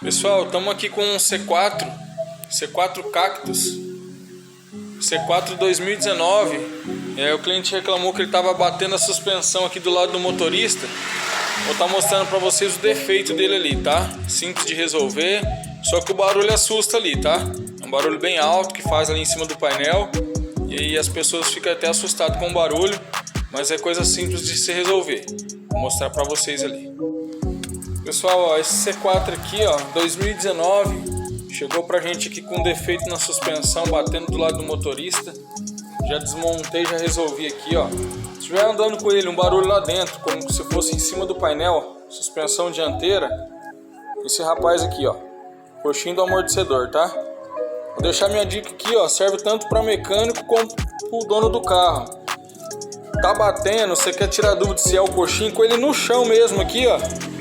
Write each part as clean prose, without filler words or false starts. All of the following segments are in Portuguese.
Pessoal, estamos aqui com um C4 Cactus C4 2019. O cliente reclamou que ele estava batendo a suspensão aqui do lado do motorista. Vou estar mostrando para vocês o defeito dele ali, tá? Simples de resolver, só que o barulho assusta ali, tá? É um barulho bem alto que faz ali em cima do painel, e aí as pessoas ficam até assustadas com o barulho, mas é coisa simples de se resolver. Vou mostrar para vocês ali. Pessoal, ó, esse C4 aqui, ó, 2019, chegou pra gente aqui com defeito na suspensão, batendo do lado do motorista. Já desmontei, já resolvi aqui, ó. Se estiver andando com ele, um barulho lá dentro, como se fosse em cima do painel, suspensão dianteira, esse rapaz aqui, ó, coxinho do amortecedor, tá? Vou deixar minha dica aqui, ó, serve tanto para mecânico como pro dono do carro. Tá batendo, você quer tirar dúvida se é o coxinho, com ele no chão mesmo aqui, ó.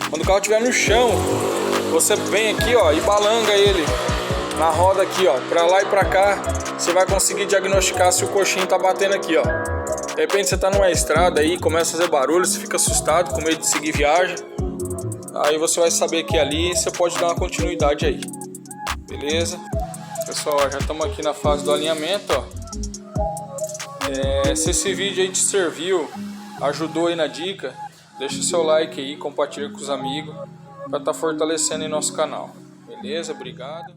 Quando o carro estiver no chão, você vem aqui, ó, e balanga ele na roda aqui, ó, pra lá e pra cá. Você vai conseguir diagnosticar se o coxinho tá batendo aqui, ó. De repente você tá numa estrada aí, começa a fazer barulho, você fica assustado, com medo de seguir viagem. Aí você vai saber que ali você pode dar uma continuidade aí. Beleza? Pessoal, ó, já estamos aqui na fase do alinhamento, ó. Se esse vídeo aí te serviu, ajudou aí na dica, deixa o seu like aí, compartilha com os amigos para estar fortalecendo em nosso canal. Beleza? Obrigado.